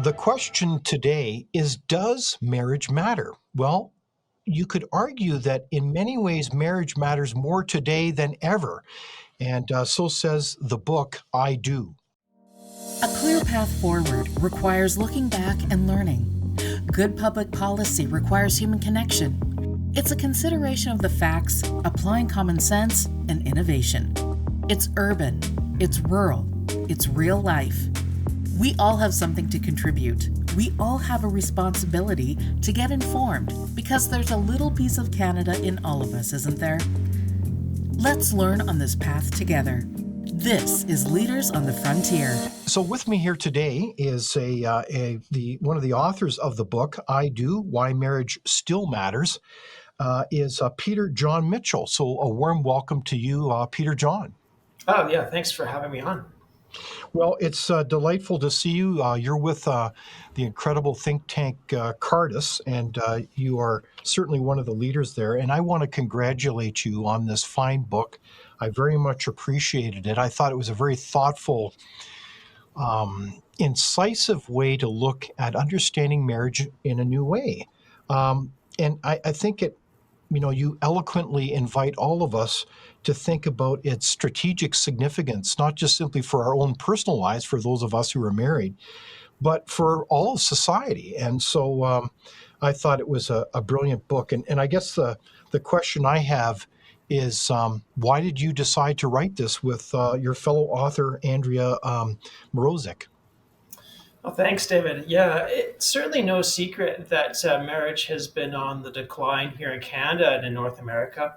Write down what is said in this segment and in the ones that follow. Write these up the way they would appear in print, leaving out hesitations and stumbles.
The question today is, does marriage matter? Well, you could argue that in many ways, marriage matters more today than ever. And so says the book, I Do. A clear path forward requires looking back and learning. Good public policy requires human connection. It's a consideration of the facts, applying common sense, and innovation. It's urban, it's rural, it's real life. We all have something to contribute. We all have a responsibility to get informed because there's a little piece of Canada in all of us, isn't there? Let's learn on this path together. This is Leaders on the Frontier. So with me here today is one of the authors of the book, I Do, Why Marriage Still Matters, is Peter Jon Mitchell. So a warm welcome to you, Peter Jon. Oh, yeah. Thanks for having me on. Well, it's delightful to see you. You're with the incredible think tank Cardis, and you are certainly one of the leaders there. And I want to congratulate you on this fine book. I very much appreciated it. I thought it was a very thoughtful, incisive way to look at understanding marriage in a new way. And I think you eloquently invite all of us to think about its strategic significance, not just simply for our own personal lives, for those of us who are married, but for all of society. And so I thought it was a brilliant book. And I guess the question I have is, why did you decide to write this with your fellow author, Andrea Mrozik? Well, thanks, David. Yeah, it's certainly no secret that marriage has been on the decline here in Canada and in North America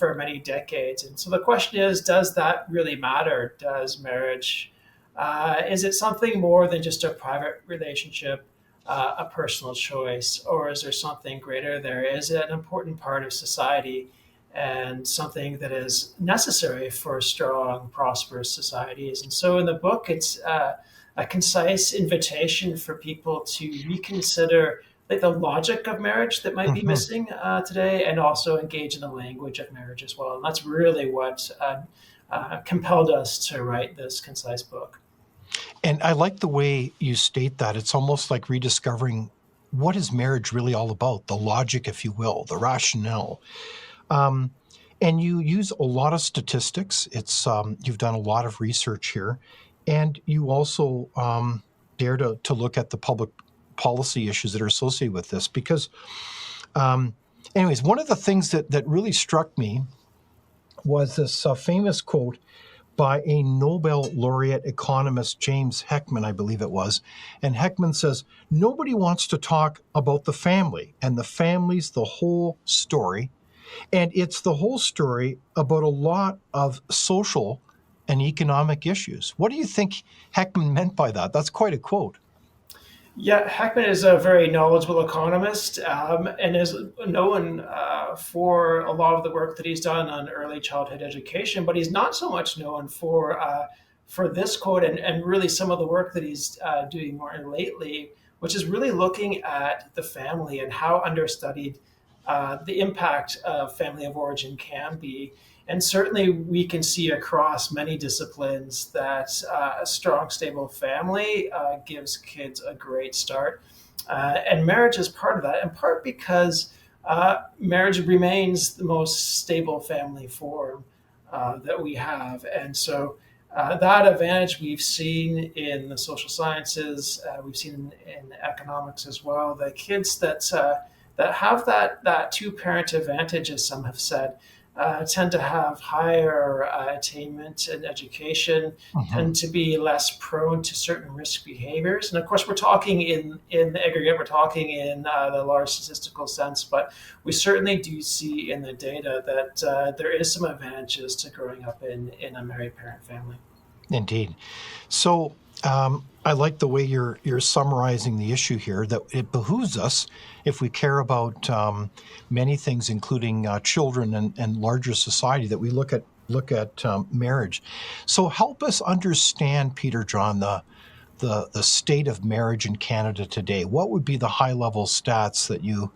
for many decades. And so the question is, does that really matter? Does marriage, is it something more than just a private relationship, a personal choice, or is there something greater there? Is it an important part of society and something that is necessary for strong, prosperous societies? And so in the book, it's a concise invitation for people to reconsider the logic of marriage that might be missing today, and also engage in the language of marriage as well. And that's really what compelled us to write this concise book. And I like the way you state that. It's almost like rediscovering what is marriage really all about, the logic, if you will, the rationale. And you use a lot of statistics. It's you've done a lot of research here. And you also dare to look at the public policy issues that are associated with this. Because, anyways, one of the things that really struck me was this famous quote by a Nobel laureate economist, James Heckman, I believe it was. And Heckman says, nobody wants to talk about the family, and the family's the whole story. And it's the whole story about a lot of social and economic issues. What do you think Heckman meant by that? That's quite a quote. Yeah, Heckman is a very knowledgeable economist and is known for a lot of the work that he's done on early childhood education, but he's not so much known for this quote and really some of the work that he's doing more lately, which is really looking at the family and how understudied the impact of family of origin can be. And certainly we can see across many disciplines that a strong, stable family gives kids a great start. And marriage is part of that, in part because marriage remains the most stable family form that we have. And so that advantage we've seen in the social sciences, we've seen in economics as well. The kids that have that two-parent advantage, as some have said, tend to have higher attainment and education, tend to be less prone to certain risk behaviors. And of course, we're talking in the aggregate, we're talking in the large statistical sense, but we certainly do see in the data that there is some advantages to growing up in a married parent family. Indeed. So I like the way you're summarizing the issue here, that it behooves us, if we care about many things, including children and larger society, that we look at marriage. So help us understand, Peter Jon, the state of marriage in Canada today. What would be the high-level stats that you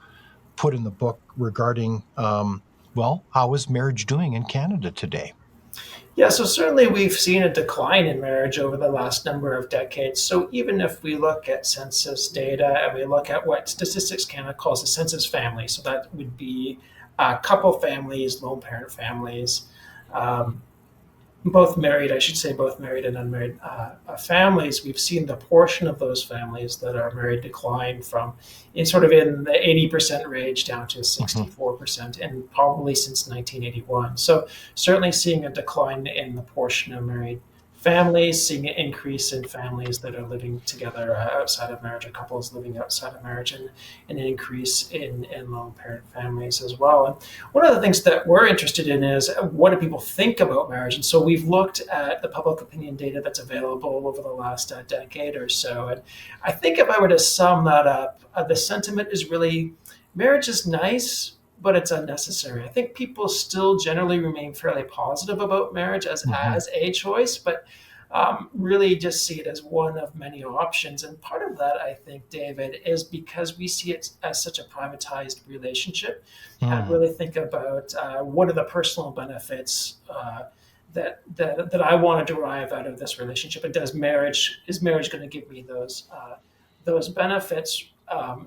put in the book regarding, how is marriage doing in Canada today? Yeah, so certainly we've seen a decline in marriage over the last number of decades. So even if we look at census data and we look at what Statistics Canada calls a census family, so that would be couple families, lone parent families, um, both married, I should say, both married and unmarried families, we've seen the portion of those families that are married decline from in sort of in the 80% range down to Hmm. 64%, and probably since 1981. So certainly seeing a decline in the portion of married families, seeing an increase in families that are living together outside of marriage, or couples living outside of marriage, and an increase in lone parent families as well. And one of the things that we're interested in is what do people think about marriage? And so we've looked at the public opinion data that's available over the last decade or so. And I think if I were to sum that up, the sentiment is really marriage is nice, but it's unnecessary. I think people still generally remain fairly positive about marriage Hmm. as a choice, but really just see it as one of many options. And part of that, I think, David, is because we see it as such a privatized relationship and Mm. really think about what are the personal benefits that I want to derive out of this relationship, and is marriage going to give me those benefits,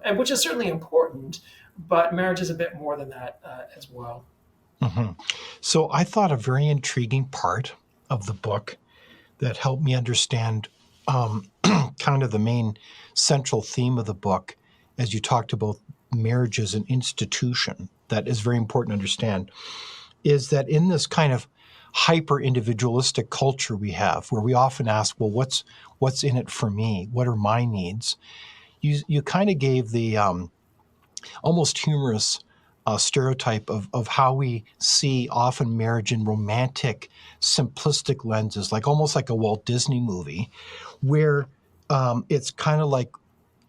and which is certainly important, but marriage is a bit more than that as well. Hmm. So I thought a very intriguing part of the book that helped me understand kind of the main central theme of the book, as you talked about marriage as an institution, that is very important to understand, is that in this kind of hyper individualistic culture we have, where we often ask, well, what's in it for me? What are my needs? You kind of gave the almost humorous stereotype of how we see often marriage in romantic, simplistic lenses, like almost like a Walt Disney movie, where it's kind of like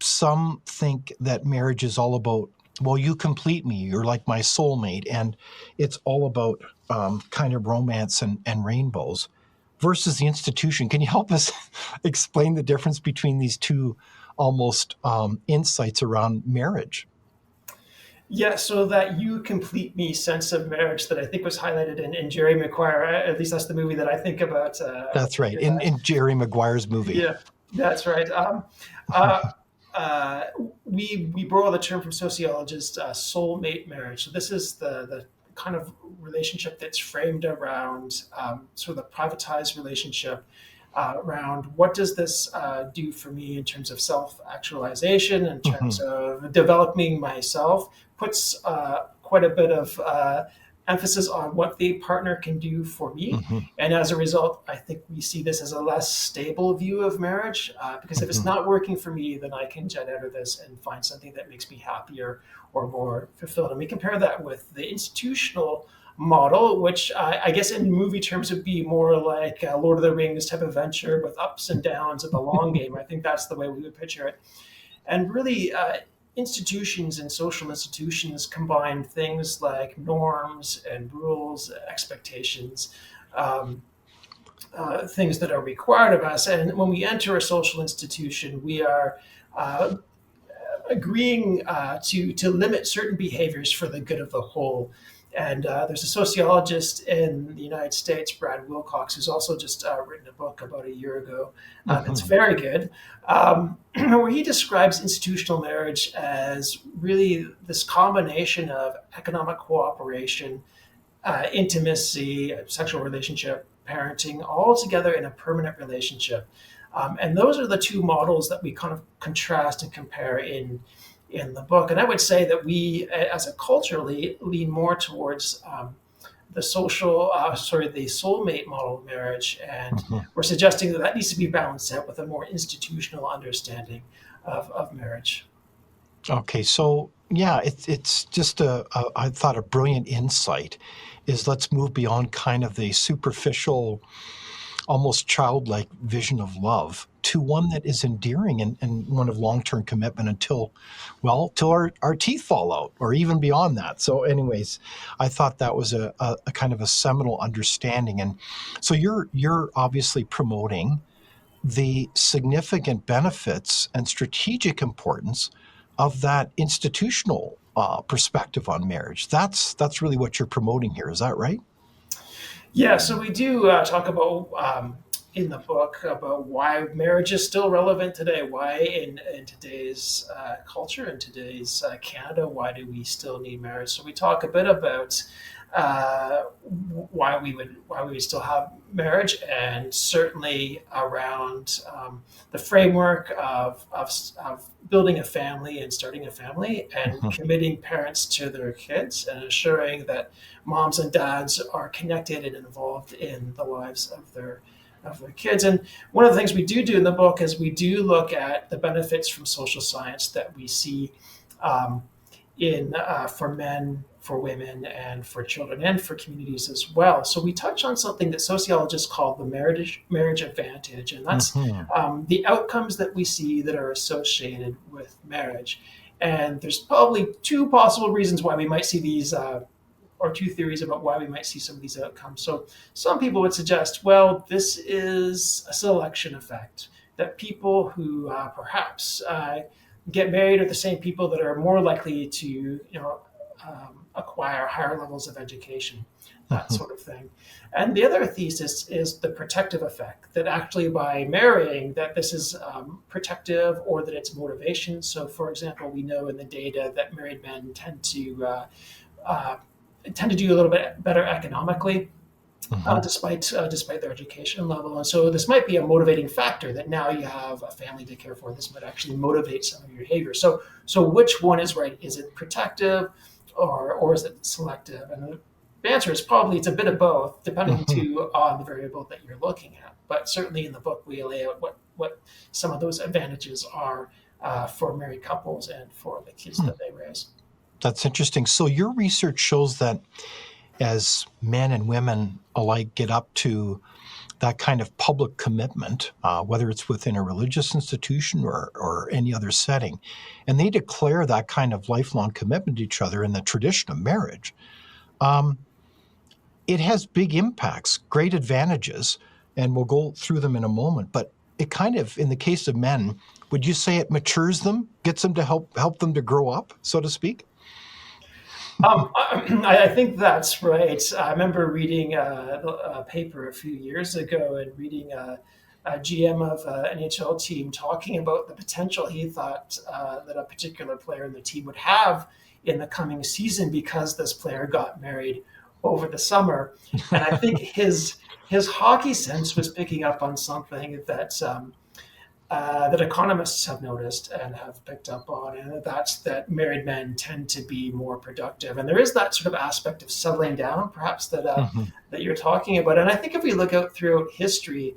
some think that marriage is all about, well, you complete me, you're like my soulmate, and it's all about kind of romance and rainbows versus the institution. Can you help us explain the difference between these two almost insights around marriage? Yeah, so that you complete me sense of marriage that I think was highlighted in Jerry Maguire. At least that's the movie that I think about when I That's think right. of that. In Jerry Maguire's movie. Yeah, that's right. Uh, uh, we borrow the term from sociologists, soulmate marriage. So this is the kind of relationship that's framed around sort of the privatized relationship around what does this do for me in terms of self actualization, in terms Hmm. of developing myself, puts quite a bit of emphasis on what the partner can do for me. Hmm. And as a result, I think we see this as a less stable view of marriage because if it's Hmm. not working for me, then I can jet out of this and find something that makes me happier or more fulfilled. And we compare that with the institutional model, which I guess in movie terms would be more like a Lord of the Rings type of venture with ups and downs of the long game. I think that's the way we would picture it. And really, institutions and social institutions combine things like norms and rules, expectations, um, things that are required of us. And when we enter a social institution, we are uh, agreeing to limit certain behaviors for the good of the whole. And there's a sociologist in the United States, Brad Wilcox, who's also just written a book about a year ago that's Hmm. very good, where he describes institutional marriage as really this combination of economic cooperation, intimacy, sexual relationship, parenting, all together in a permanent relationship. And those are the two models that we kind of contrast and compare in the book. And I would say that we, as a culture, lean more towards the soulmate model of marriage, and Hmm. we're suggesting that that needs to be balanced out with a more institutional understanding of marriage. Okay, so yeah, it's just I thought a brilliant insight is let's move beyond kind of the superficial, almost childlike vision of love to one that is endearing and one of long-term commitment until, well, till our teeth fall out or even beyond that. So anyways, I thought that was a kind of a seminal understanding. And so you're obviously promoting the significant benefits and strategic importance of that institutional perspective on marriage. That's really what you're promoting here. Is that right? Yeah, so we do talk about in the book about why marriage is still relevant today. Why in today's culture, in today's Canada, why do we still need marriage? So we talk a bit about why we would still have marriage, and certainly around the framework of building a family and starting a family and Mhm. committing parents to their kids and ensuring that moms and dads are connected and involved in the lives of their kids. And one of the things we do in the book is we do look at the benefits from social science that we see um, in for men, for women, and for children, and for communities as well. So we touch on something that sociologists call the marriage advantage, and that's Mhm. the outcomes that we see that are associated with marriage. And there's probably two possible reasons why we might see these or two theories about why we might see some of these outcomes. So some people would suggest, well, this is a selection effect, that people who perhaps get married are the same people that are more likely to, acquire higher levels of education, that Mhm. sort of thing. And the other thesis is the protective effect, that actually by marrying, that this is protective or that it's motivation. So, for example, we know in the data that married men uh, tend to do a little bit better economically, Mhm. despite their education level. And so this might be a motivating factor that now you have a family to care for. This might actually motivate some of your behavior. So which one is right? Is it protective, or is it selective? And the answer is probably it's a bit of both, depending Mhm. too on the variable that you're looking at. But certainly in the book we lay out what some of those advantages are for married couples and for the kids Hmm. that they raise. That's interesting. So your research shows that as men and women alike get up to that kind of public commitment, whether it's within a religious institution or any other setting, and they declare that kind of lifelong commitment to each other in the tradition of marriage, um, it has big impacts, great advantages, and we'll go through them in a moment. But it kind of, in the case of men, would you say it matures them, gets them to help them to grow up, so to speak? I think that's right. I remember reading a paper a few years ago and reading a GM of an NHL team talking about the potential he thought that a particular player in the team would have in the coming season because this player got married over the summer. And I think his hockey sense was picking up on something that economists have noticed and have picked up on, and that's that married men tend to be more productive. And there is that sort of aspect of settling down, perhaps Mhm. that you're talking about. And I think if we look out throughout history,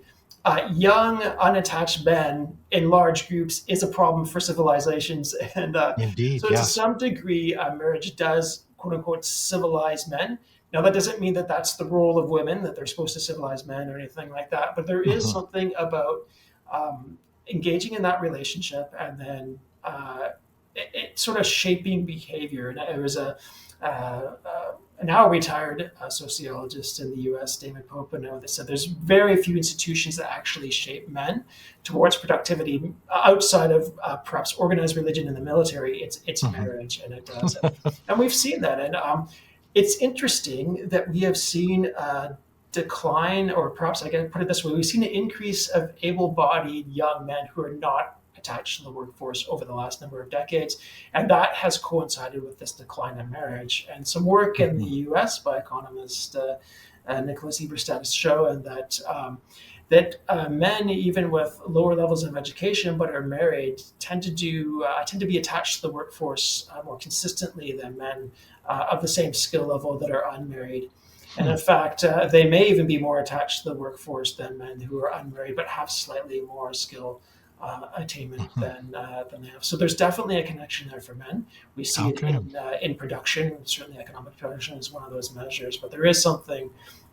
young, unattached men in large groups is a problem for civilizations, and Indeed, so to yes. some degree, marriage does quote unquote civilize men. Now, that doesn't mean that that's the role of women, that they're supposed to civilize men or anything like that, but there is Mhm. something about um, engaging in that relationship and then it sort of shaping behavior. And it was a now retired sociologist in the U.S., David Popenow, that said there's very few institutions that actually shape men towards productivity outside of perhaps organized religion in the military. It's Mhm. marriage, and it does, and we've seen that. And it's interesting that we have seen decline, or perhaps I can put it this way, we've seen an increase of able bodied young men who are not attached to the workforce over the last number of decades. And that has coincided with this decline in marriage. And some work in the Mhm. US by economist Nicholas Eberstadt has shown that men, even with lower levels of education but are married, tend to be attached to the workforce more consistently than men of the same skill level that are unmarried. And Hmm. in fact, they may even be more attached to the workforce than men who are unmarried but have slightly more skill attainment Mhm. than they have. So there's definitely a connection there for men. We see it Okay. in production. Certainly, economic production is one of those measures. But there is something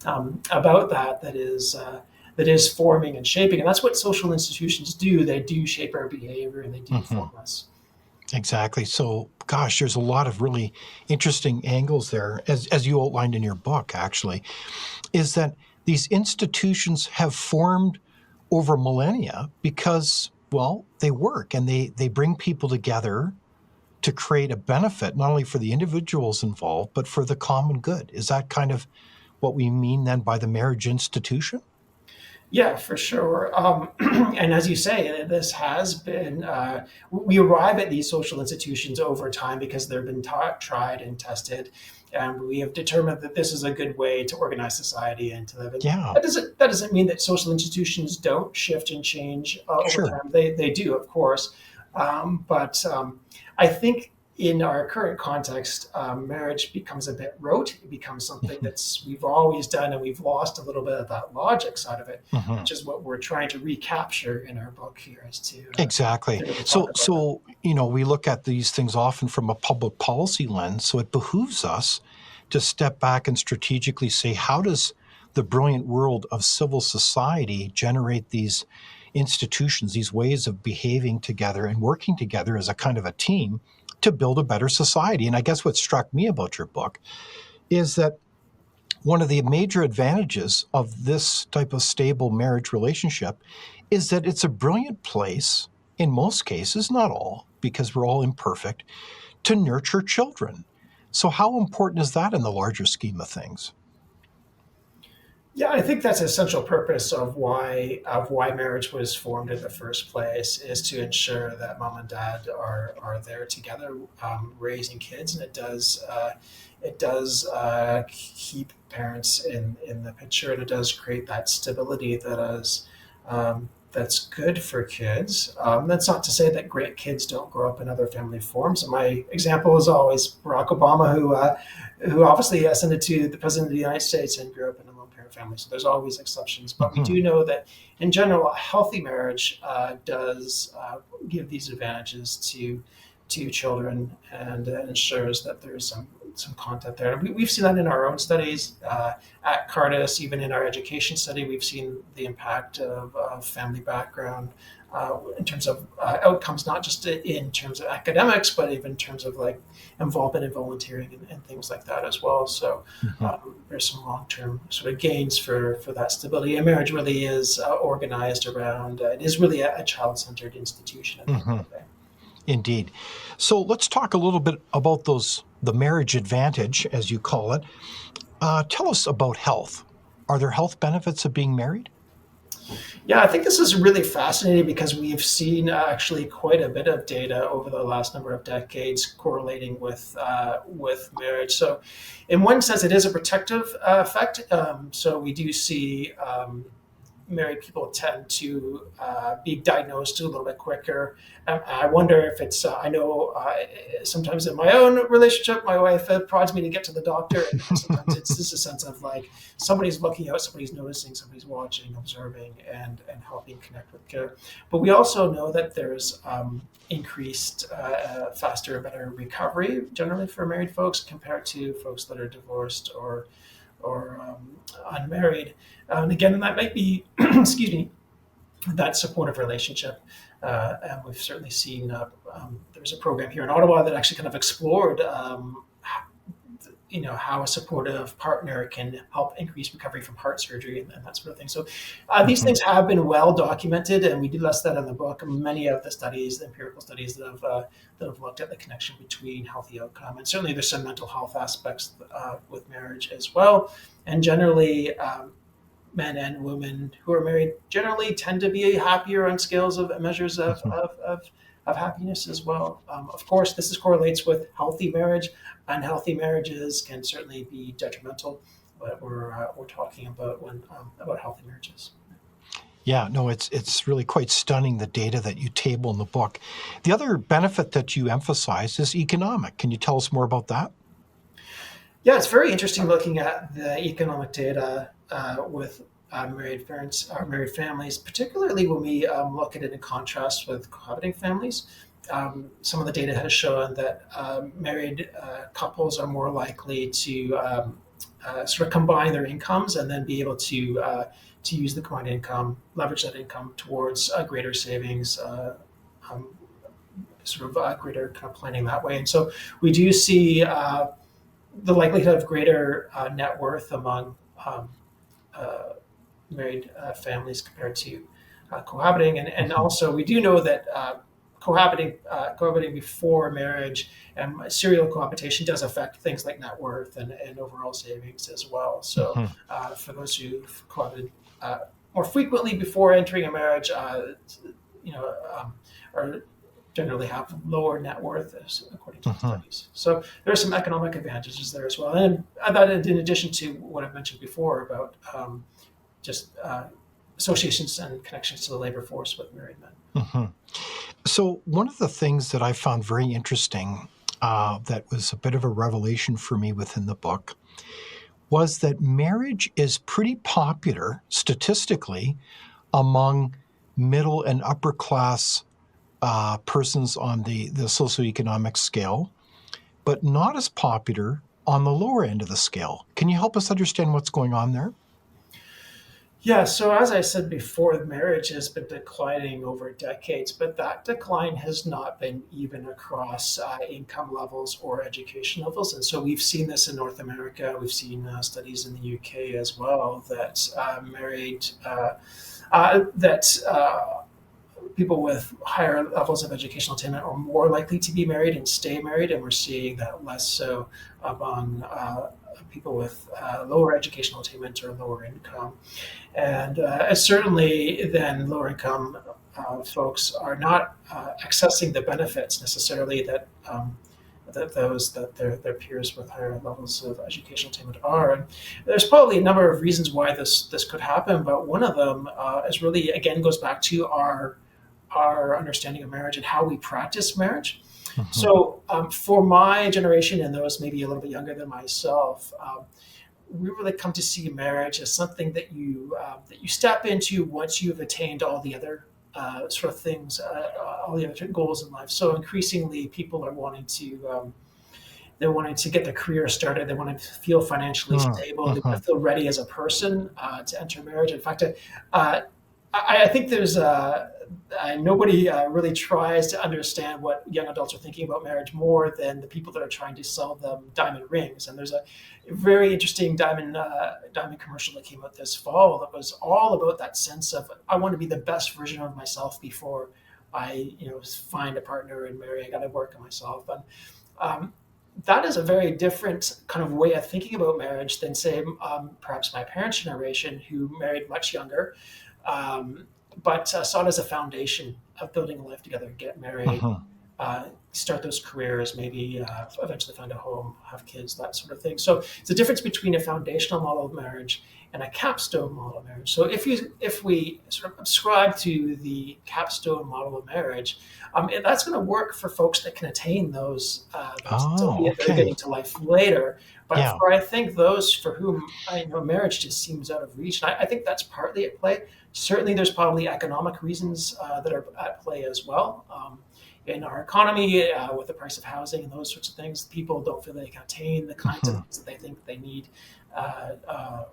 about that is forming and shaping, and that's what social institutions do. They do shape our behavior, and they do Mhm. form us. Exactly. So, gosh, there's a lot of really interesting angles there, as you outlined in your book, actually, is that these institutions have formed over millennia because, well, they work and they bring people together to create a benefit, not only for the individuals involved, but for the common good. Is that kind of what we mean then by the marriage institution? Yeah, for sure. And as you say, this has been, we arrive at these social institutions over time because they've been taught, tried, and tested. And we have determined that this is a good way to organize society and to live. And Yeah, that doesn't mean that social institutions don't shift and change over sure. time. They do, of course. But I think in our current context, marriage becomes a bit rote. It becomes something Hmm. that's we've always done, and we've lost a little bit of that logic side of it, Hmm. which is what we're trying to recapture in our book here, is Exactly. to really talk So, about that. we look at these things often from a public policy lens. So it behooves us to step back and strategically say, how does the brilliant world of civil society generate these institutions, these ways of behaving together and working together as a kind of a team to build a better society? And I guess what struck me about your book is that one of the major advantages of this type of stable marriage relationship is that it's a brilliant place, in most cases, not all, because we're all imperfect, to nurture children. So, how important is that in the larger scheme of things? Yeah, I think that's an essential purpose of why marriage was formed in the first place, is to ensure that mom and dad are there together, raising kids, and it does keep parents in the picture, and it does create that stability that's good for kids. That's not to say that great kids don't grow up in other family forms. And my example is always Barack Obama, who obviously ascended to the president of the United States and grew up in a lone parent family. So there's always exceptions, but we Hmm. do know that in general, a healthy marriage does give these advantages to children, and ensures that there's some content there. And we've seen that in our own studies at Cardis, even in our education study, we've seen the impact of family background in terms of outcomes, not just in terms of academics, but even in terms of like involvement in volunteering and things like that as well. So Hmm. there's some long-term sort of gains for that stability. And marriage really is organized around, it is really a child-centered institution at the end Hmm. of the day. Indeed. So, let's talk a little bit about the marriage advantage, as you call it. Tell us about health. Are there health benefits of being married? Yeah, I think this is really fascinating because we've seen actually quite a bit of data over the last number of decades correlating with marriage. So, in one sense, it is a protective effect. So we do see married people tend to be diagnosed a little bit quicker. I wonder if it's, I know sometimes in my own relationship, my wife prods me to get to the doctor. And sometimes it's just a sense of like somebody's looking out, somebody's noticing, somebody's watching, observing, and helping connect with care. But we also know that there's increased, faster and better recovery generally for married folks compared to folks that are divorced or unmarried. And again, that might be, excuse me, that supportive relationship. And we've certainly seen there's a program here in Ottawa that actually kind of explored, how a supportive partner can help increase recovery from heart surgery and that sort of thing. So these Hmm. things have been well documented, and we do list that in the book. Many of the studies, the empirical studies that have looked at the connection between healthy outcome, and certainly there's some mental health aspects with marriage as well. And generally, men and women who are married generally tend to be happier on scales of measures Hmm. of happiness as well. Of course, this is correlates with healthy marriage. Unhealthy marriages can certainly be detrimental, but we're talking about when about healthy marriages. Yeah, no, it's really quite stunning the data that you table in the book. The other benefit that you emphasize is economic. Can you tell us more about that? Yeah, it's very interesting looking at the economic data with married parents or married families, particularly when we look at it in contrast with cohabiting families. Some of the data has shown that married couples are more likely to sort of combine their incomes and then be able to use the combined income, leverage that income towards greater savings, um, sort of greater kind of planning that way. And so we do see the likelihood of greater net worth among uh, married families compared to cohabiting. And also, we do know that cohabiting before marriage and serial cohabitation does affect things like net worth and overall savings as well. So Mhm. for those who've cohabited more frequently before entering a marriage, you know, are generally have lower net worth, according to the Mhm. studies. So there are some economic advantages there as well. And I thought, in addition to what I mentioned before about just associations and connections to the labor force with married men. Mhm. So, one of the things that I found very interesting, that was a bit of a revelation for me within the book, was that marriage is pretty popular statistically among middle and upper class persons on the socioeconomic scale, but not as popular on the lower end of the scale. Can you help us understand what's going on there? Yeah, so as I said before, marriage has been declining over decades, but that decline has not been even across income levels or education levels. And so we've seen this in North America. We've seen studies in the UK as well that people with higher levels of educational attainment are more likely to be married and stay married, and we're seeing that less so among people with lower educational attainment or lower income. And certainly, then lower income folks are not accessing the benefits necessarily that those that their peers with higher levels of educational attainment are. And there's probably a number of reasons why this could happen, but one of them is really again goes back to our understanding of marriage and how we practice marriage. Mhm. So for my generation and those maybe a little bit younger than myself, we really come to see marriage as something that you step into once you've attained all the other sort of things, all the other goals in life. So increasingly, people are wanting to they're wanting to get their career started. They want to feel financially Mm. stable. They want Mhm. to feel ready as a person to enter marriage. In fact, uh, I think there's nobody really tries to understand what young adults are thinking about marriage more than the people that are trying to sell them diamond rings. And there's a very interesting diamond commercial that came out this fall that was all about that sense of I want to be the best version of myself before I find a partner and marry. I got to work on myself. And um, that is a very different kind of way of thinking about marriage than, say, perhaps my parents' generation, who married much younger, um, but saw it as a foundation of building a life together, get married, Mhm. start those careers, maybe eventually find a home, have kids, that sort of thing. So it's a difference between a foundational model of marriage and a capstone model of marriage. So if we sort of subscribe to the capstone model of marriage, that's going to work for folks that can attain those until Oh, they're okay. getting to life later. But Yeah. for I think those for whom marriage just seems out of reach, and I think that's partly at play. Certainly, there's probably economic reasons that are at play as well. In our economy, with the price of housing and those sorts of things, people don't feel they can attain the kinds of Mhm. things that they think they need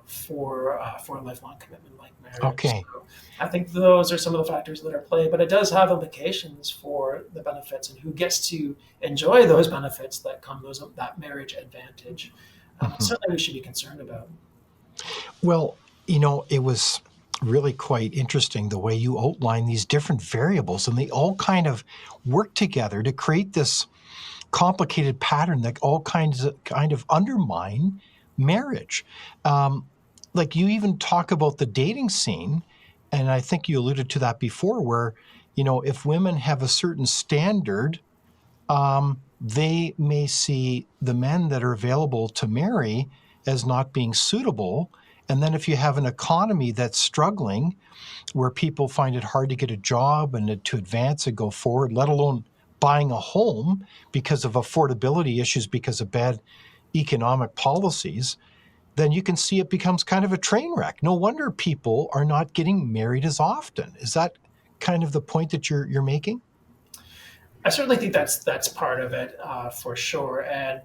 for a lifelong commitment like marriage. Okay. So I think those are some of the factors that are at play, but it does have implications for the benefits and who gets to enjoy those benefits that come that marriage advantage. Mhm. Certainly, we should be concerned about. Well, it was really quite interesting the way you outline these different variables, and they all kind of work together to create this complicated pattern that all kind of undermine marriage. Um, like you even talk about the dating scene, and I think you alluded to that before, where if women have a certain standard, they may see the men that are available to marry as not being suitable. And then if you have an economy that's struggling, where people find it hard to get a job and to advance and go forward, let alone buying a home because of affordability issues, because of bad economic policies, then you can see it becomes kind of a train wreck. No wonder people are not getting married as often. Is that kind of the point that you're making? I certainly think that's part of it for sure. And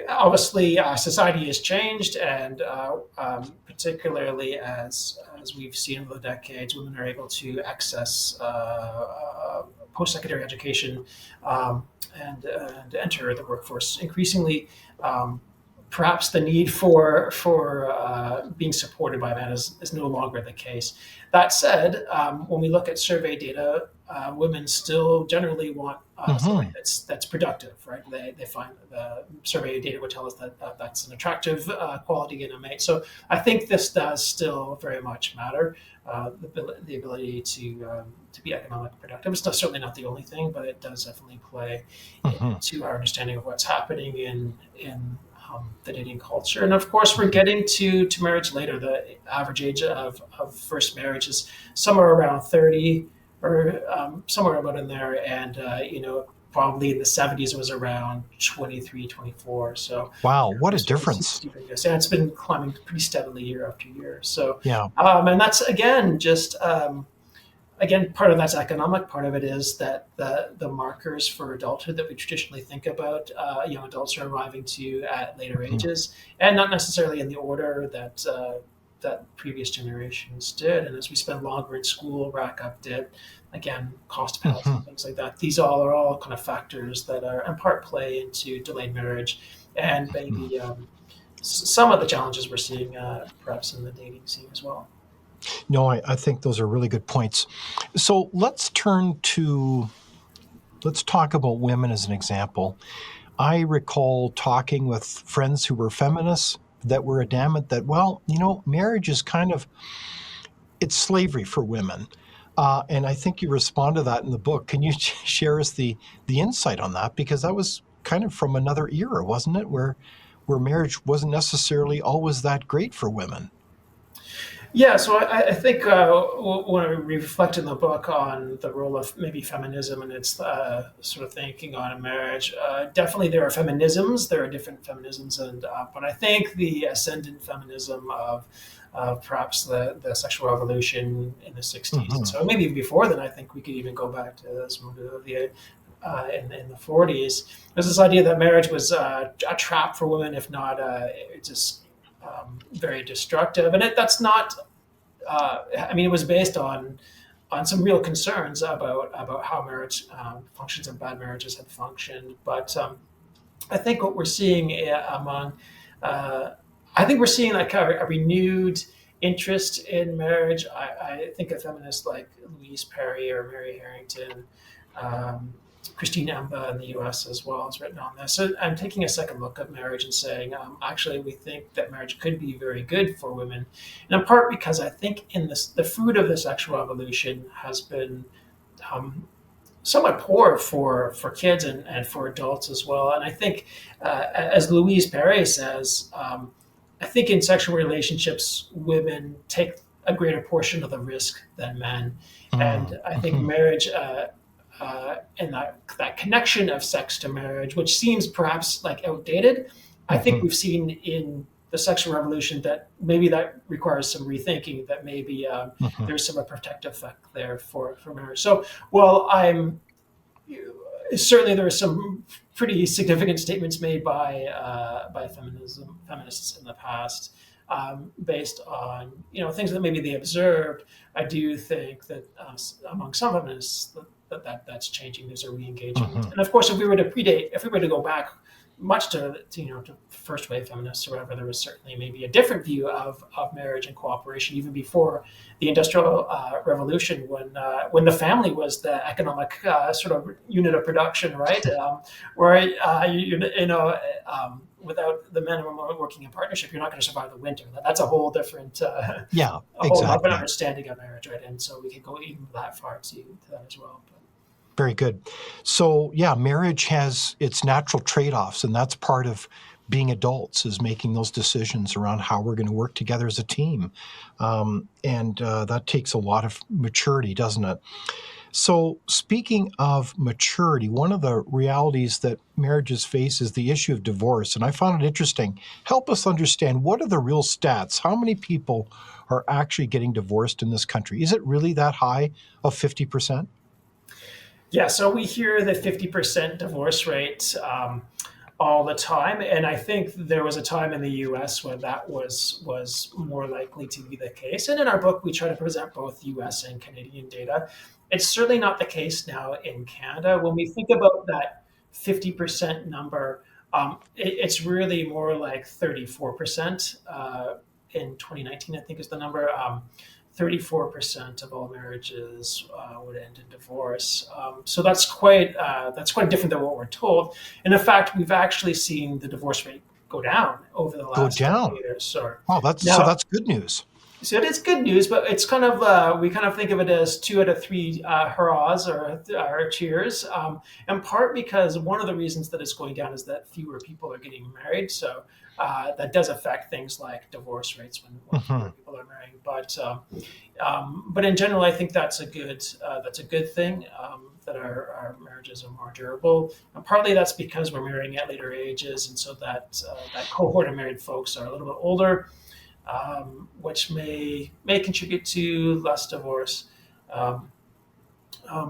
obviously, society has changed, and particularly as we've seen over the decades, women are able to access post-secondary education and enter the workforce increasingly. Perhaps the need for being supported by men is no longer the case. That said, when we look at survey data women still generally want something Hmm. that's productive, right? They find the survey data would tell us that that's an attractive quality in a mate. So I think this does still very much matter. The ability to be economically productive. It's not, certainly not the only thing, but it does definitely play Hmm. into our understanding of what's happening in the dating culture. And of course, we're getting to marriage later. The average age of first marriage is somewhere around 30 or somewhere about in there. And, probably in the 70s it was around 23, 24. So Wow, what a there's been a difference. steep increase. And it's been climbing pretty steadily year after year. So, Yeah. and that's again just again, part of that's economic. Part of it is that the markers for adulthood that we traditionally think about, young adults are arriving to at later Mhm. ages, and not necessarily in the order that previous generations did. And as we spend longer in school, rack up debt, again, cost of housing, Mhm. things like that. These all are all kind of factors that are in part play into delayed marriage, and Mhm. maybe some of the challenges we're seeing, perhaps in the dating scene as well. No, I think those are really good points. So let's talk about women as an example. I recall talking with friends who were feminists that were adamant that, well, marriage is kind of, it's slavery for women. And I think you respond to that in the book. Can you share us the insight on that? Because that was kind of from another era, wasn't it? Where marriage wasn't necessarily always that great for women. Yeah, so I think when we reflect in the book on the role of maybe feminism and its sort of thinking on marriage, definitely there are feminisms. There are different feminisms, and but I think the ascendant feminism of perhaps the sexual revolution in the '60s, and Hmm. so maybe before then, I think we could even go back to some of the in the '40s. There's this idea that marriage was a trap for women, if not just very destructive, and that's not I mean, it was based on some real concerns about how marriage functions and bad marriages had functioned. But I think what we're seeing among, uh, I think we're seeing like a renewed interest in marriage. I think of feminists like Louise Perry or Mary Harrington, um, Christine Emba in the U.S. as well has written on this. So I'm taking a second look at marriage and saying, actually, we think that marriage could be very good for women, and in part because I think in this the fruit of the sexual revolution has been um, somewhat poor for kids and for adults as well. And I think, as Louise Perry says, I think in sexual relationships, women take a greater portion of the risk than men. And I think Mm-hmm. marriage and that connection of sex to marriage, which seems perhaps like outdated, I think Hmm. we've seen in the sexual revolution that maybe that requires some rethinking. That maybe Hmm. there's some protective effect there for marriage. So well, I'm certainly there are some pretty significant statements made by feminists in the past, based on things that maybe they observed. I do think that among some feminists that's changing. There's a re-engagement, Hmm. and of course, if we were to go back much to first wave feminists or whatever, there was certainly maybe a different view of marriage and cooperation even before the industrial revolution, when the family was the economic sort of unit of production, right? Where without the men and women working in partnership, you're not going to survive the winter. That's a whole different Yeah, a whole different exactly. understanding of marriage, right? And so we could go even that far to that as well. But, Very good. So, yeah, marriage has its natural trade-offs, and that's part of being adults is making those decisions around how we're going to work together as a team. And that takes a lot of maturity, doesn't it? So, speaking of maturity, one of the realities that marriages face is the issue of divorce. And I found it interesting. Help us understand, what are the real stats? How many people are actually getting divorced in this country? Is it really that high of 50%? yeah, so we hear the 50% divorce rate all the time, and I think there was a time in the U.S. when that was more likely to be the case. And in our book, we try to present both U.S. and Canadian data. It's certainly not the case now in Canada. When we think about that 50% number, it's really more like 34% in 2019. I think is the number. 34% of all marriages would end in divorce. So that's quite different than what we're told. And in fact, we've actually seen the divorce rate go down over the Go last couple of down. years. So Wow, now, that's good news. so it is good news, but it's kind of we kind of think of it as two out of three hurrahs or cheers, in part because one of the reasons that it's going down is that fewer people are getting married. So that does affect things like divorce rates when fewer Hmm. people are marrying. But in general, I think that's a good thing, that our marriages are more durable. And partly that's because we're marrying at later ages, and so that cohort of married folks are a little bit older, which may contribute to less divorce. Um,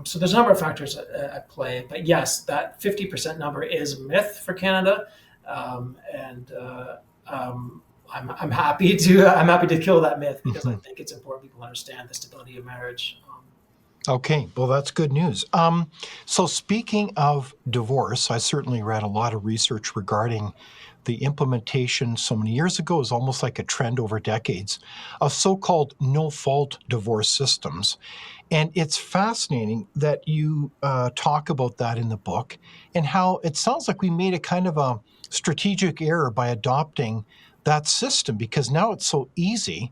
so there's a number of factors at play, but yes, that 50% number is a myth for Canada, and I'm happy to kill that myth because I Hmm. think it's important people understand the stability of marriage. Okay, well, that's good news. So, speaking of divorce, I certainly read a lot of research regarding the implementation so many years ago, is almost like a trend over decades, of so called no fault divorce systems. And it's fascinating that you talk about that in the book and how it sounds like we made a kind of a strategic error by adopting that system because now it's so easy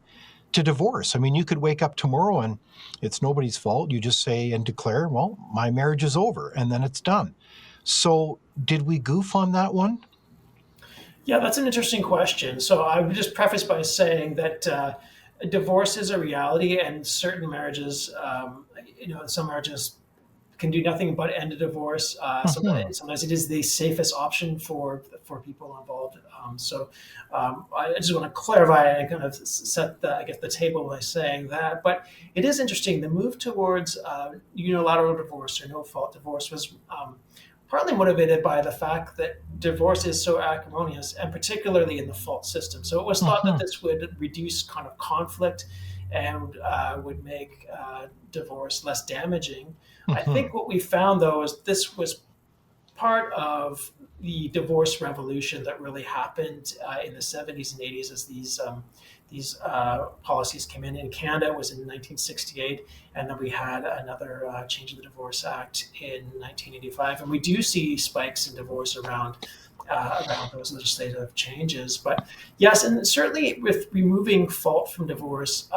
to divorce. I mean, you could wake up tomorrow and it's nobody's fault. You just say and declare, well, my marriage is over, and then it's done. So, did we goof on that one? Yeah, that's an interesting question. So I would just preface by saying that divorce is a reality, and certain marriages, some marriages can do nothing but end a divorce. Hmm. Sometimes it is the safest option for people involved. I just want to clarify and kind of set I guess the table by saying that. But it is interesting. The move towards unilateral divorce or no fault divorce was partly motivated by the fact that divorce is so acrimonious, and particularly in the fault system. So it was thought that Hmm. this would reduce kind of conflict and would make divorce less damaging. I Hmm. think what we found though is this was part of the divorce revolution that really happened in the 70s and 80s as these policies came in. In Canada, it was in 1968, and then we had another change of the Divorce Act in 1985. And we do see spikes in divorce around those legislative changes. But yes, and certainly with removing fault from divorce,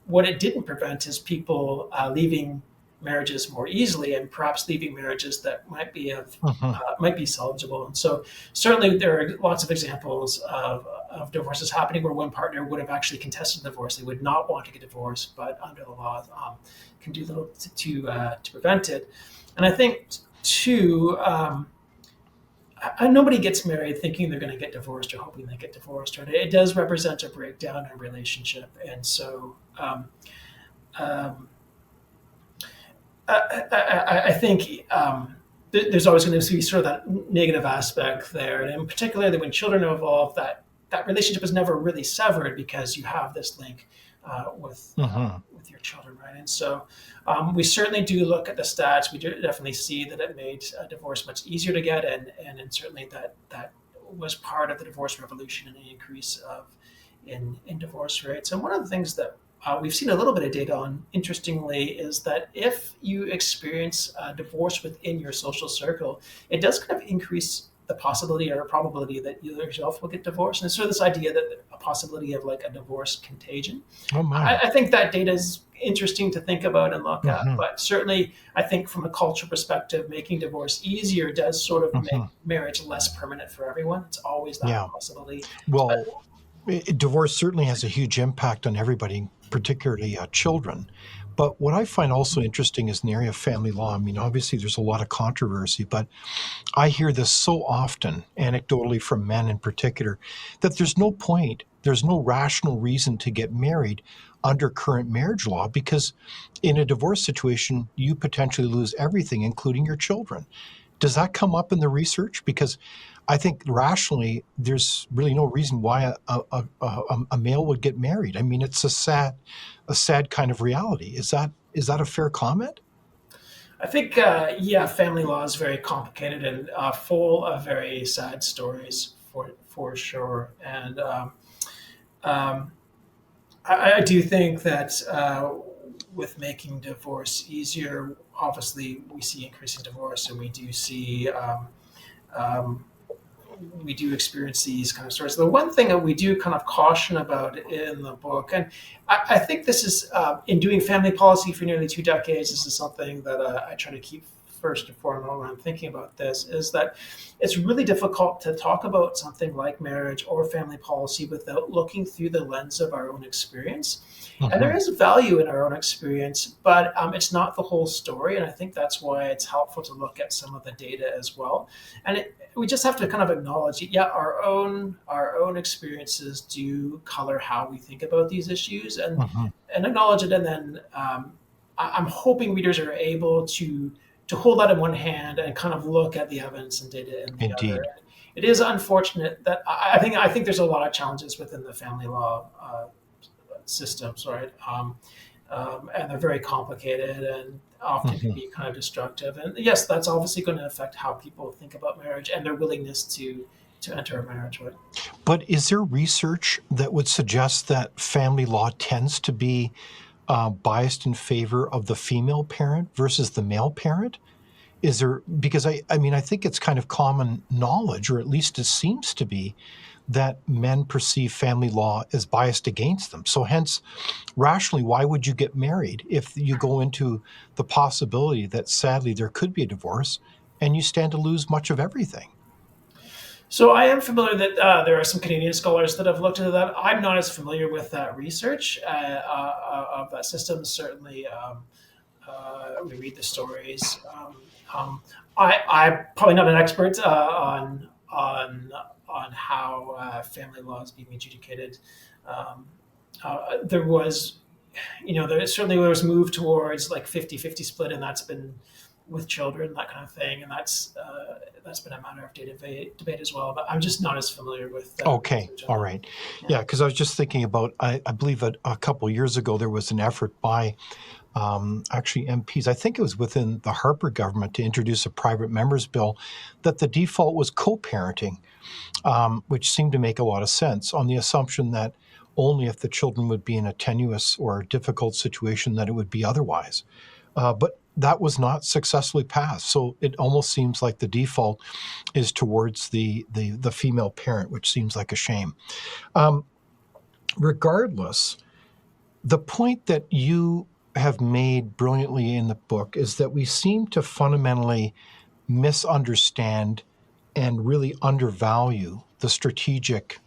what it didn't prevent is people leaving marriages more easily, and perhaps leaving marriages that Hmm. might be salvageable. And so certainly there are lots of examples of divorces happening where one partner would have actually contested divorce. They would not want to get divorced, but under the law can do little to prevent it. And I think too, nobody gets married thinking they're going to get divorced or hoping they get divorced. Right? It does represent a breakdown in a relationship, and so um, I think there's always going to be sort of that negative aspect there, and particularly when children are involved, that relationship is never really severed because you have this link with your children, right? And so we certainly do look at the stats. We do definitely see that it made divorce much easier to get, and certainly that was part of the divorce revolution and the increase in divorce rates. And one of the things that we've seen a little bit of data on, interestingly, is that if you experience divorce within your social circle, it does kind of increase the possibility or probability that you yourself will get divorced. And it's sort of this idea that a possibility of like a divorce contagion. Oh my. I think that data is interesting to think about and look at, Hmm. but certainly I think from a culture perspective, making divorce easier does sort of make Hmm. marriage less permanent for everyone. It's always that Yeah. possibility. But Well, divorce certainly has a huge impact on everybody, particularly children. But what I find also interesting is in the area of family law. I mean, obviously, there's a lot of controversy, but I hear this so often, anecdotally from men in particular, that there's no point, there's no rational reason to get married under current marriage law because in a divorce situation, you potentially lose everything, including your children. Does that come up in the research? Because I think rationally, there's really no reason why a male would get married. I mean, it's a sad kind of reality. Is that a fair comment? I think, yeah, family law is very complicated and full of very sad stories for sure. And um, I do think that with making divorce easier, obviously we see increasing divorce, and um, we do experience these kind of stories. The one thing that we do kind of caution about in the book, and I think this is in doing family policy for nearly 2 decades, this is something that I try to keep first and foremost when I'm thinking about this, is that it's really difficult to talk about something like marriage or family policy without looking through the lens of our own experience. And there Hmm. is value in our own experience, but it's not the whole story. And I think that's why it's helpful to look at some of the data as well. And we just have to kind of acknowledge, yeah, our own experiences do color how we think about these issues, Hmm. and acknowledge it. And then I'm hoping readers are able to hold that in one hand and kind of look at the evidence and data in the other. Indeed. It is unfortunate that I think there's a lot of challenges within the family law systems, right? And they're very complicated and often can Hmm. be kind of destructive. And yes, that's obviously going to affect how people think about marriage and their willingness to enter a marriage, right? But is there research that would suggest that family law tends to be biased in favor of the female parent versus the male parent? Is there, because I mean, I think it's kind of common knowledge, or at least it seems to be, that men perceive family law as biased against them. So hence, rationally, why would you get married if you go into the possibility that sadly there could be a divorce and you stand to lose much of everything? So I am familiar that there are some Canadian scholars that have looked into that. I'm not as familiar with that research of that system. Certainly, we read the stories. I'm probably not an expert on how family law is being adjudicated. Um, there was, there certainly was move towards like 50-50 split, and that's been with children, that kind of thing, and that's been a matter of debate as well. But I'm just not as familiar with Okay, research on all that. right. Yeah. Yeah, because I was just thinking about, I believe a couple years ago there was an effort by actually MPs, I think it was within the Harper government, to introduce a private members bill that the default was co parenting, which seemed to make a lot of sense on the assumption that only if the children would be in a tenuous or difficult situation that it would be otherwise. But that was not successfully passed. So it almost seems like the default is towards the female parent, which seems like a shame. Um, Regardless, the point that you have made brilliantly in the book is that we seem to fundamentally misunderstand and really undervalue the strategic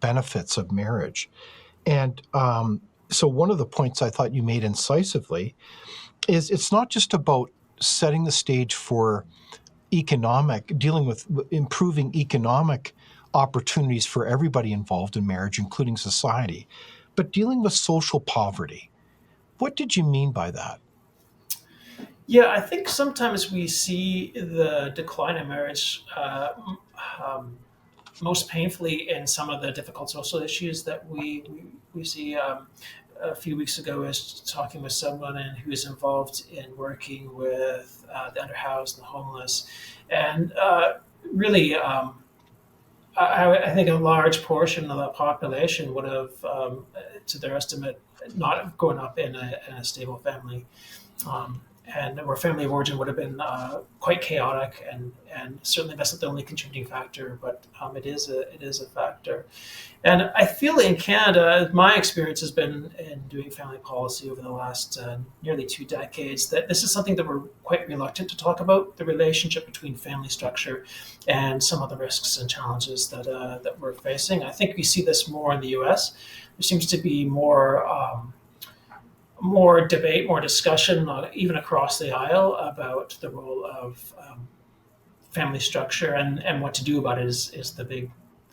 benefits of marriage. And so, one of the points I thought you made incisively is it's not just about setting the stage for dealing with improving economic opportunities for everybody involved in marriage, including society, but dealing with social poverty. What did you mean by that? Yeah, I think sometimes we see the decline in marriage um, most painfully in some of the difficult social issues that we see. A few weeks ago, I was talking with someone who is involved in working with the underhoused and the homeless, and really, I think a large portion of that population would have, to their estimate, not grown up in a stable family, and where family of origin would have been quite chaotic, and certainly that's not the only contributing factor, but it is a factor. And I feel in Canada, my experience has been in doing family policy over the last nearly 2 decades, that this is something that we're quite reluctant to talk about, the relationship between family structure and some of the risks and challenges that we're facing. I think we see this more in the U.S. There seems to be more debate, more discussion, even across the aisle, about the role of family structure, and what to do about it is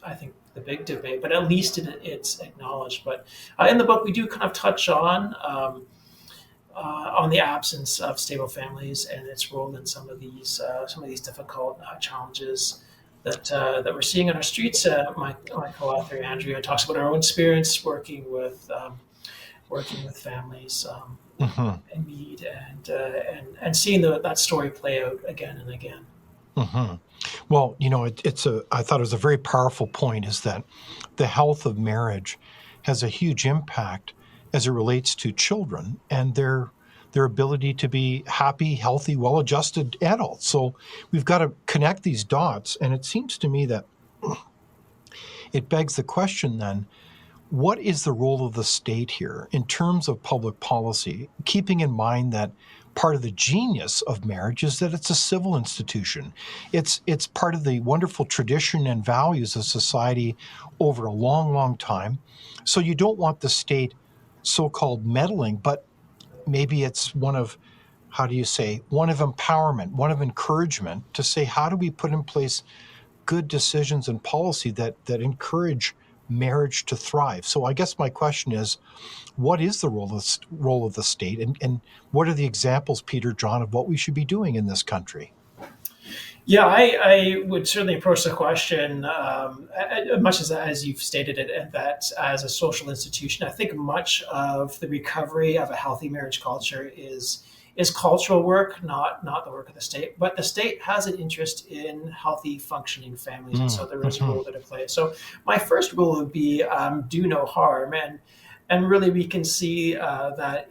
I think, the big debate. But at least it's acknowledged. But in the book, we do kind of touch on the absence of stable families and its role in some of these difficult challenges that we're seeing on our streets. My co-author Andrea talks about our own experience working with families Hmm. in need, and seeing that story play out again and again. Hmm. Well, I thought it was a very powerful point, is that the health of marriage has a huge impact as it relates to children and their ability to be happy, healthy, well-adjusted adults. So we've got to connect these dots. And it seems to me that it begs the question then, what is the role of the state here in terms of public policy, keeping in mind that part of the genius of marriage is that it's a civil institution. It's part of the wonderful tradition and values of society over a long, long time. So you don't want the state so-called meddling, but maybe it's one of, how do you say, one of empowerment, one of encouragement to say, how do we put in place good decisions and policy that encourage marriage to thrive? So I guess my question is, what is the role of the state, and what are the examples, Peter, John, of what we should be doing in this country? Yeah, I would certainly approach the question much as you've stated it, and that as a social institution, I think much of the recovery of a healthy marriage culture is cultural work, not the work of the state. But the state has an interest in healthy, functioning families, and so there is a role that it plays. So my first rule would be do no harm, and really we can see that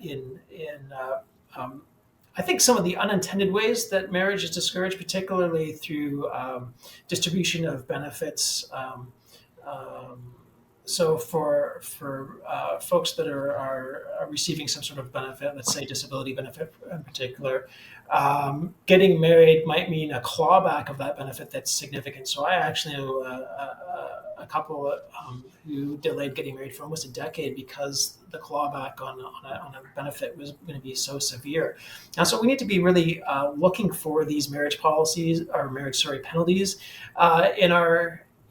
I think some of the unintended ways that marriage is discouraged, particularly through distribution of benefits. So for folks that are receiving some sort of benefit, let's say disability benefit in particular, getting married might mean a clawback of that benefit that's significant. So I actually know a couple who delayed getting married for almost a decade because the clawback on a benefit was going to be so severe. And so we need to be really looking for these marriage policies or penalties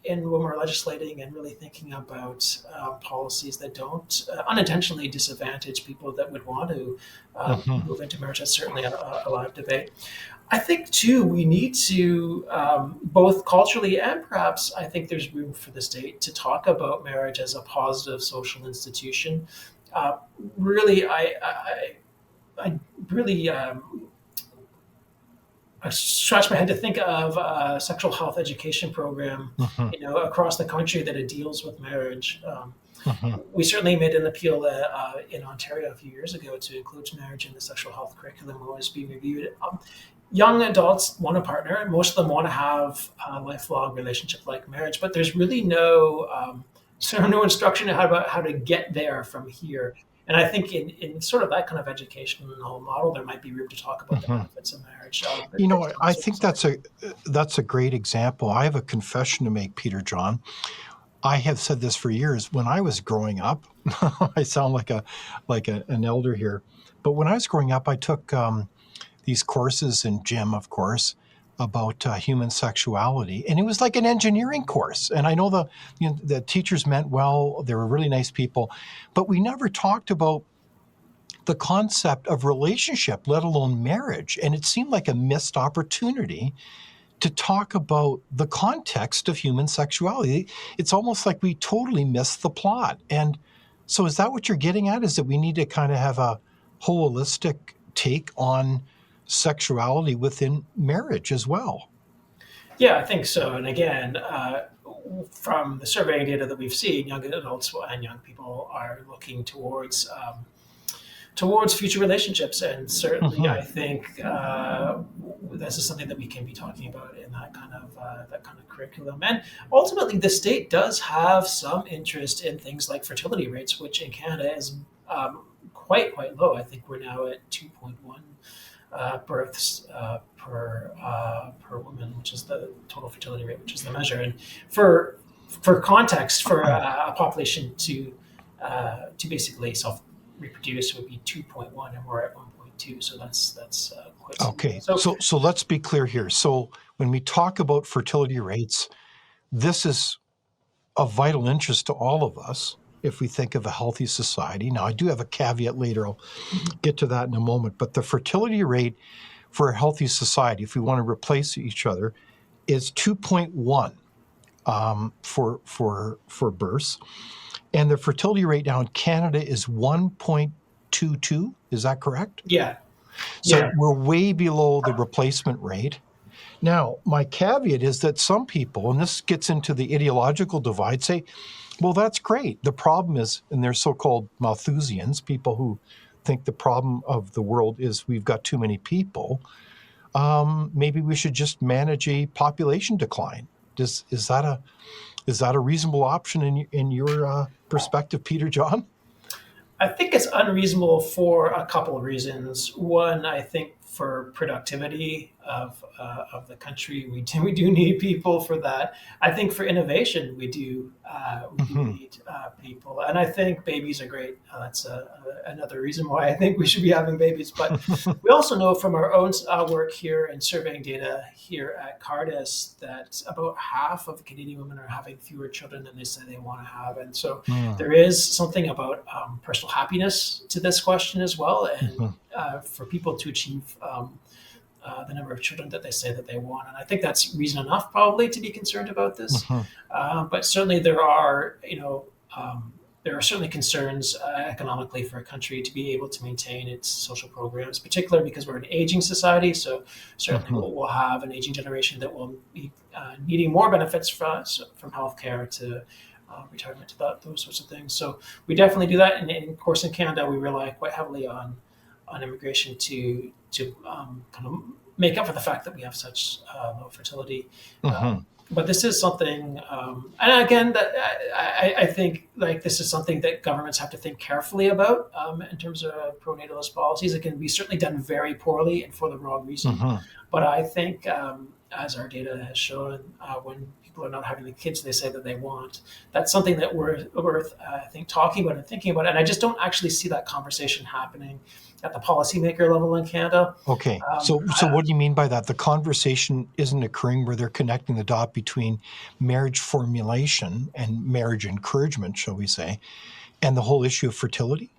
in when we're legislating, and really thinking about policies that don't unintentionally disadvantage people that would want to move into marriage. That's certainly a lot of debate. I think too we need to both culturally and perhaps I think there's room for the state to talk about marriage as a positive social institution. Really, I really I scratch my head to think of a sexual health education program, across the country that it deals with marriage. We certainly made an appeal in Ontario a few years ago to include marriage in the sexual health curriculum when it was being reviewed. Young adults want a partner, and most of them want to have a lifelong relationship like marriage, but there's really no instruction about how to get there from here. And I think in sort of that kind of educational model, there might be room to talk about the benefits of marriage. I think that's a great example. I have a confession to make, Peter, John. I have said this for years. When I was growing up, I sound like an elder here, but when I was growing up, I took these courses in gym, of course, about human sexuality, and it was like an engineering course. And I know the teachers meant well; they were really nice people, but we never talked about the concept of relationship, let alone marriage. And it seemed like a missed opportunity to talk about the context of human sexuality. It's almost like we totally missed the plot. And so is that what you're getting at, is that we need to kind of have a holistic take on sexuality within marriage as well? Yeah, I think so. And again, from the survey data that we've seen, young adults and young people are looking towards future relationships, and certainly I think this is something that we can be talking about in that kind of curriculum. And ultimately, the state does have some interest in things like fertility rates, which in Canada is quite low. I think we're now at 2.1 births per woman, which is the total fertility rate, which is the measure. And for context, for a population to basically self-reproduce would be 2.1, and we're at 1.2. So that's quite okay. So let's be clear here. So when we talk about fertility rates, this is of vital interest to all of us if we think of a healthy society. Now, I do have a caveat later. I'll get to that in a moment. But the fertility rate for a healthy society, if we want to replace each other, is 2.1 for births. And the fertility rate now in Canada is 1.22. Is that correct? Yeah. So we're way below the replacement rate. Now, my caveat is that some people, and this gets into the ideological divide, say, well, that's great. The problem is, and they're so-called Malthusians, people who think the problem of the world is we've got too many people. Maybe we should just manage a population decline. Is that a reasonable option in your perspective, Peter John? I think it's unreasonable for a couple of reasons. One, I think for productivity of the country, we do need people for that. I think for innovation, we do Hmm. need people, and I think babies are great. That's another reason why I think we should be having babies. But we also know from our own work here and surveying data here at Cardis that about half of Canadian women are having fewer children than they say they want to have, and so Hmm. there is something about personal happiness to this question as well, and Hmm. for people to achieve the number of children that they say that they want. And I think that's reason enough probably to be concerned about this. Hmm. But certainly there are certainly concerns economically for a country to be able to maintain its social programs, particularly because we're an aging society. So certainly Hmm. we'll have an aging generation that will be needing more benefits from healthcare to retirement to those sorts of things. So we definitely do that. And of course, in Canada, we rely quite heavily on immigration to kind of make up for the fact that we have such low fertility. Hmm. But this is something, and again, that I think like this is something that governments have to think carefully about in terms of pronatalist policies. It can be certainly done very poorly and for the wrong reason. Hmm. But I think, as our data has shown, when people are not having the kids they say that they want, that's something that we're worth, I think, talking about and thinking about. And I just don't actually see that conversation happening at the policymaker level in Canada. Okay. Um, So what do you mean by that? The conversation isn't occurring where they're connecting the dot between marriage formulation and marriage encouragement, shall we say, and the whole issue of fertility?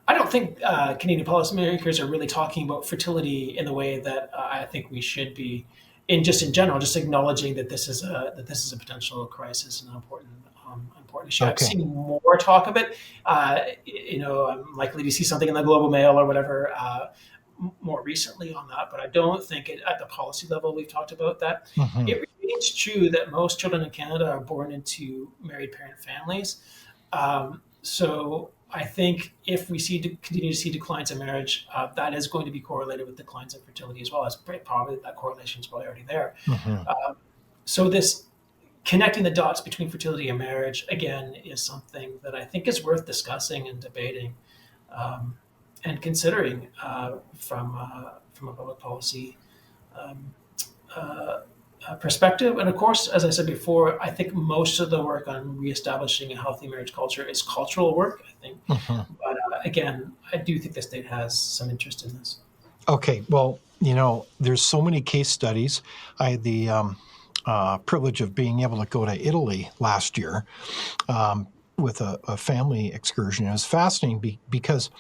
I don't think Canadian policymakers are really talking about fertility in the way that I think we should be, in general, just acknowledging that this is a potential crisis and an important issue. I've Okay. seen more talk of it. I'm likely to see something in the Global Mail or whatever more recently on that, but I don't think at the policy level we've talked about that. Hmm. It remains true that most children in Canada are born into married parent families. So I think if we continue to see declines in marriage, that is going to be correlated with declines in fertility as well. As probably that correlation is probably already there. Hmm. So this connecting the dots between fertility and marriage again is something that I think is worth discussing and debating um, and considering from a public policy um, uh, perspective. And of course, as I said before, I think most of the work on reestablishing a healthy marriage culture is cultural work. I think, Hmm. but again, I do think the state has some interest in this. Okay. Well, there's so many case studies. I had the privilege of being able to go to Italy last year with a family excursion. It was fascinating because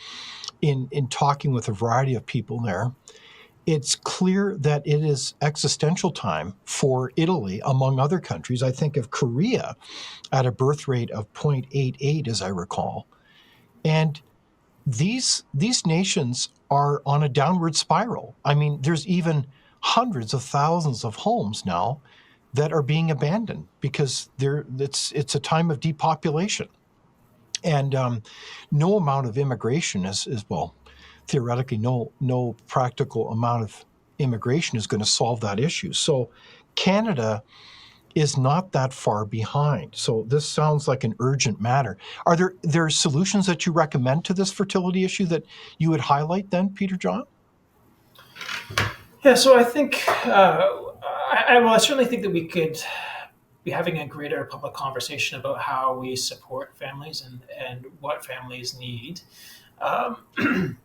in talking with a variety of people there, it's clear that it is existential time for Italy, among other countries. I think of Korea at a birth rate of 0.88, as I recall. And these nations are on a downward spiral. I mean, there's even hundreds of thousands of homes now that are being abandoned because it's a time of depopulation. And no amount of immigration is well, theoretically, no practical amount of immigration is going to solve that issue. So Canada is not that far behind. So this sounds like an urgent matter. Are there solutions that you recommend to this fertility issue that you would highlight then, Peter John? Yeah, so I think I certainly think that we could be having a greater public conversation about how we support families and what families need. Um,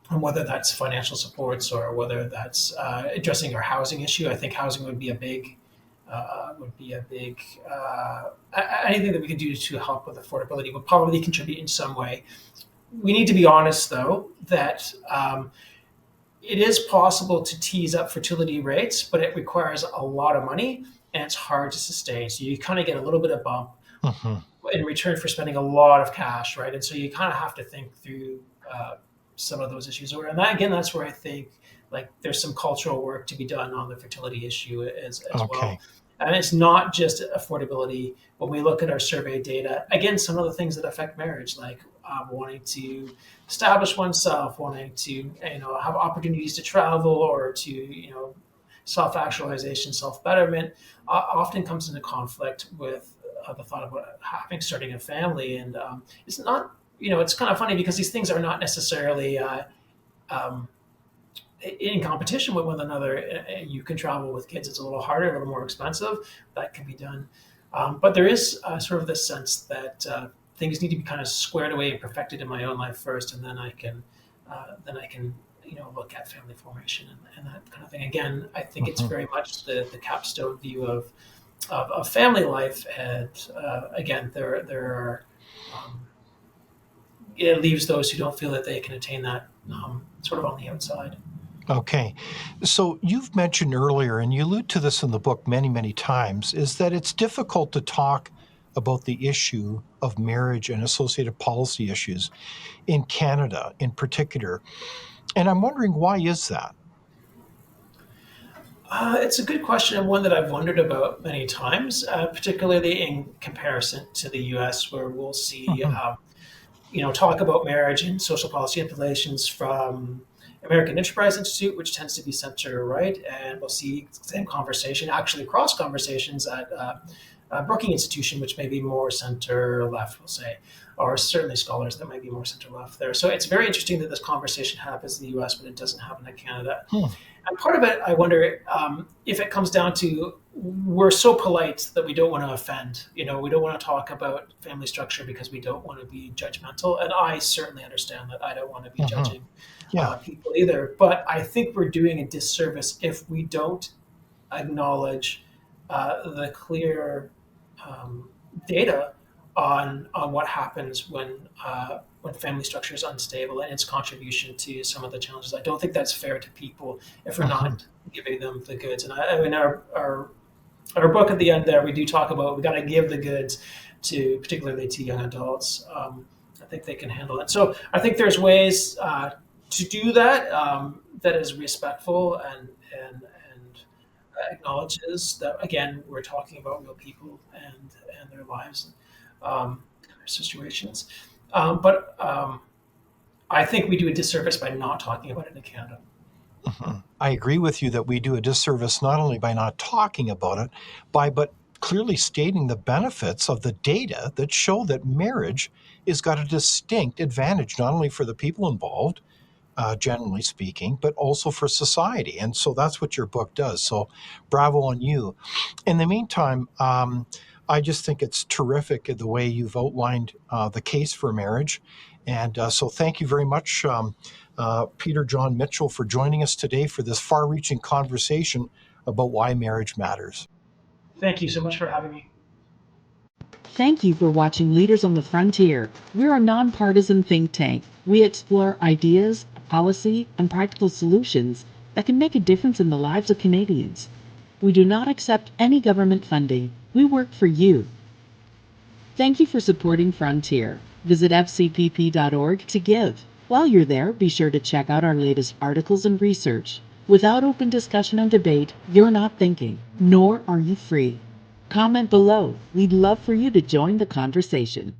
and whether that's financial supports or whether that's addressing our housing issue. I think housing would be a big anything that we could do to help with affordability would probably contribute in some way. We need to be honest, though, that it is possible to tease up fertility rates, but it requires a lot of money and it's hard to sustain. So you kind of get a little bit of bump Hmm. in return for spending a lot of cash, right? And so you kind of have to think through some of those issues. And that, again, that's where I think like there's some cultural work to be done on the fertility issue as well. Okay. And it's not just affordability. When we look at our survey data, again, some of the things that affect marriage, like wanting to establish oneself, wanting to have opportunities to travel or to self-actualization, self-betterment, often comes into conflict with the thought of starting a family. And it's not, it's kind of funny because these things are not necessarily um, in competition with one another. You can travel with kids; it's a little harder, a little more expensive. That can be done, but there is sort of this sense that things need to be kind of squared away and perfected in my own life first, and then I can look at family formation and that kind of thing. Again, I think it's Hmm. very much the capstone view of family life, and again, there are. It leaves those who don't feel that they can attain that sort of on the outside. Okay. So you've mentioned earlier, and you allude to this in the book many, many times, is that it's difficult to talk about the issue of marriage and associated policy issues in Canada in particular. And I'm wondering, why is that? It's a good question and one that I've wondered about many times, particularly in comparison to the U.S., where we'll see Hmm. talk about marriage and social policy implications from American Enterprise Institute, which tends to be center right, and we'll see the same conversation, actually cross conversations at Brookings Institution, which may be more center left, we'll say, or certainly scholars that might be more center left there. So it's very interesting that this conversation happens in the U.S., but it doesn't happen in Canada. Hmm. And part of it, I wonder if it comes down to we're so polite that we don't want to offend. We don't want to talk about family structure because we don't want to be judgmental. And I certainly understand that. I don't want to be Hmm. judging Yeah. people either. But I think we're doing a disservice if we don't acknowledge the clear um, data on what happens when family structure is unstable and its contribution to some of the challenges. I don't think that's fair to people if we're Hmm. not giving them the goods. And I mean, our book at the end there, we do talk about we got to give the goods to particularly to young adults. I think they can handle it. So I think there's ways to do that that is respectful and acknowledges that again we're talking about real people and their lives, their situations. But I think we do a disservice by not talking about it in Canada. I agree with you that we do a disservice not only by not talking about it, but clearly stating the benefits of the data that show that marriage has got a distinct advantage, not only for the people involved, generally speaking, but also for society. And so that's what your book does. So bravo on you. In the meantime, I just think it's terrific the way you've outlined the case for marriage. And so thank you very much, Peter Jon Mitchell, for joining us today for this far reaching conversation about why marriage matters. Thank you so much for having me. Thank you for watching Leaders on the Frontier. We're a nonpartisan think tank. We explore ideas, policy, and practical solutions that can make a difference in the lives of Canadians. We do not accept any government funding. We work for you. Thank you for supporting Frontier. Visit fcpp.org to give. While you're there, be sure to check out our latest articles and research. Without open discussion and debate, you're not thinking, nor are you free. Comment below. We'd love for you to join the conversation.